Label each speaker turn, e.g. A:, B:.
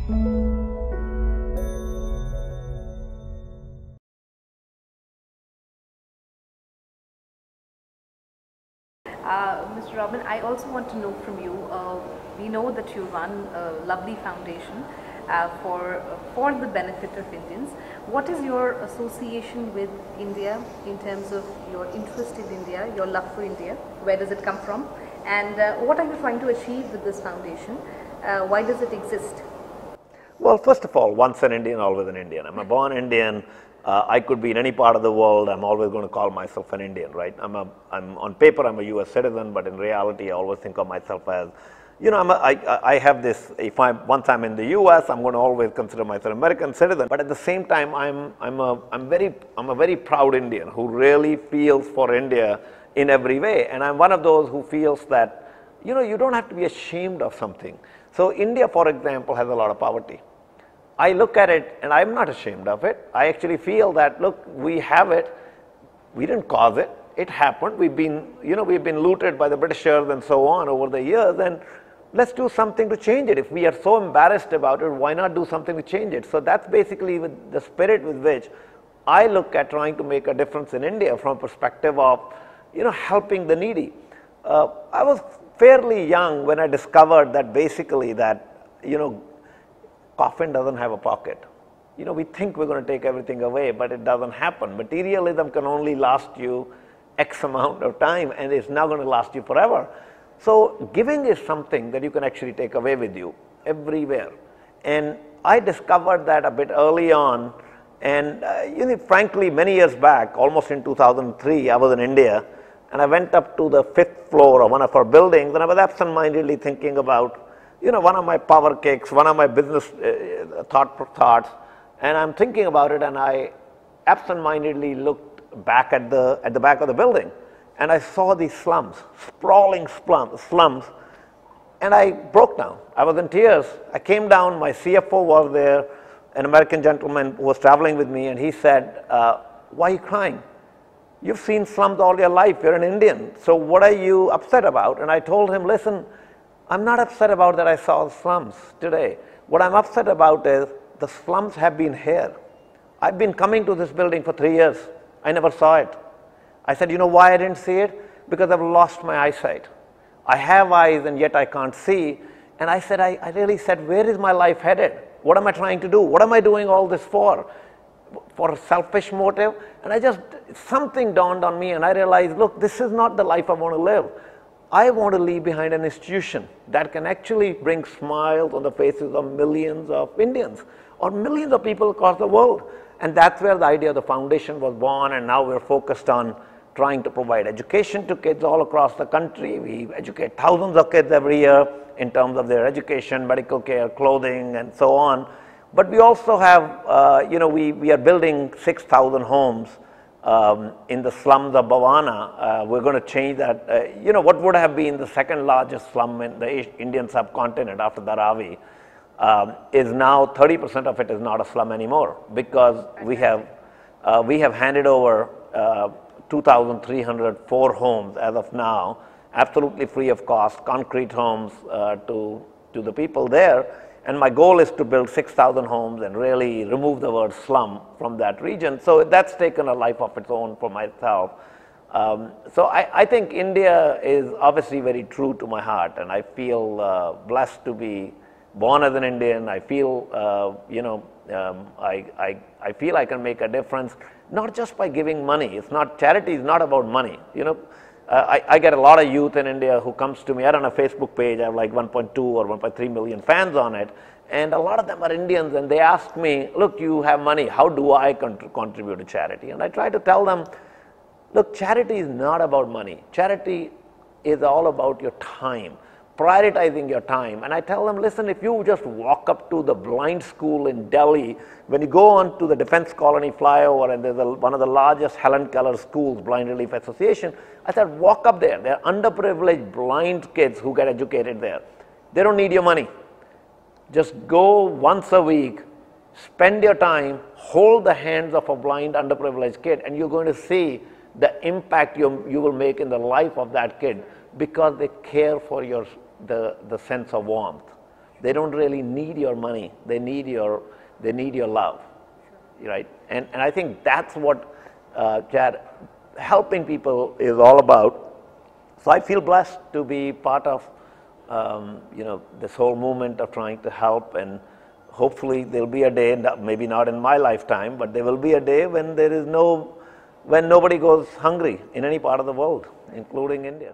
A: Mr. Robin, I also want to know from you, we know that you run a lovely foundation for the benefit of Indians. What is your association with India in terms of your interest in India, your love for India? Where does it come from? And what are you trying to achieve with this foundation? Why does it exist?
B: Well, first of all, once an Indian, always an Indian. I'm a born Indian. I could be in any part of the world. I'm always going to call myself an Indian, right? I'm on paper, I'm a U.S. citizen, but in reality, I always think of myself as, you know, I have this. Once I'm in the U.S., I'm going to always consider myself an American citizen. But at the same time, I'm a very proud Indian who really feels for India in every way. And I'm one of those who feels that, you know, you don't have to be ashamed of something. So India, for example, has a lot of poverty. I look at it and I'm not ashamed of it. I actually feel that, look, we have it. We didn't cause it. It happened. We've been looted by the Britishers and so on over the years, and let's do something to change it. If we are so embarrassed about it, why not do something to change it? So that's basically the spirit with which I look at trying to make a difference in India from a perspective of, you know, helping the needy. I was fairly young when I discovered that basically that, you know, coffin doesn't have a pocket. You know, we think we're going to take everything away, but it doesn't happen. Materialism can only last you X amount of time, and it's not going to last you forever. So giving is something that you can actually take away with you everywhere. And I discovered that a bit early on. And you know, frankly, many years back, almost in 2003, I was in India, and I went up to the 5th floor of one of our buildings, and I was absent-mindedly thinking about, you know, one of my power kicks, one of my business thoughts, and I'm thinking about it, and I absent-mindedly looked back at the back of the building, and I saw these slums, sprawling slums, and I broke down. I was in tears. I came down. My CFO was there, an American gentleman who was traveling with me, and he said, "Why are you crying? You've seen slums all your life. You're an Indian. So what are you upset about?" And I told him, "Listen, I'm not upset about that I saw slums today. What I'm upset about is the slums have been here. I've been coming to this building for 3 years. I never saw it." I said, "You know why I didn't see it? Because I've lost my eyesight. I have eyes and yet I can't see." And I said, I really said, where is my life headed? What am I trying to do? What am I doing all this for? For a selfish motive? And something dawned on me, and I realized, look, this is not the life I want to live. I want to leave behind an institution that can actually bring smiles on the faces of millions of Indians or millions of people across the world. And that's where the idea of the foundation was born, and now we're focused on trying to provide education to kids all across the country. We educate thousands of kids every year in terms of their education, medical care, clothing, and so on. But we also have, you know, we are building 6,000 homes in the slums of Bhavana. We're going to change that. You know, what would have been the second largest slum in the Indian subcontinent after Dharavi is now 30% of it is not a slum anymore, because we have handed over 2,304 homes as of now, absolutely free of cost, concrete homes to the people there. And my goal is to build 6,000 homes and really remove the word slum from that region. So that's taken a life of its own for myself. So I think India is obviously very true to my heart, and I feel blessed to be born as an Indian. I feel, you know, I feel I can make a difference, not just by giving money. It's not, charity is not about money, you know. I get a lot of youth in India who comes to me. I run a Facebook page. I have like 1.2 or 1.3 million fans on it. And a lot of them are Indians, and they ask me, look, you have money. How do I contribute to charity? And I try to tell them, look, charity is not about money. Charity is all about your time, prioritizing your time. And I tell them, listen, if you just walk up to the blind school in Delhi, when you go on to the Defense Colony flyover, and there's one of the largest Helen Keller schools, Blind Relief Association, I said, walk up there. They're underprivileged blind kids who get educated there. They don't need your money. Just go once a week, spend your time, hold the hands of a blind underprivileged kid, and you're going to see the impact you will make in the life of that kid, because they care for the sense of warmth. They don't really need your money. They need your love, right? And I think that's what helping people is all about. So I feel blessed to be part of this whole movement of trying to help, and hopefully there'll be a day, maybe not in my lifetime, but there will be a day when when nobody goes hungry in any part of the world, including India.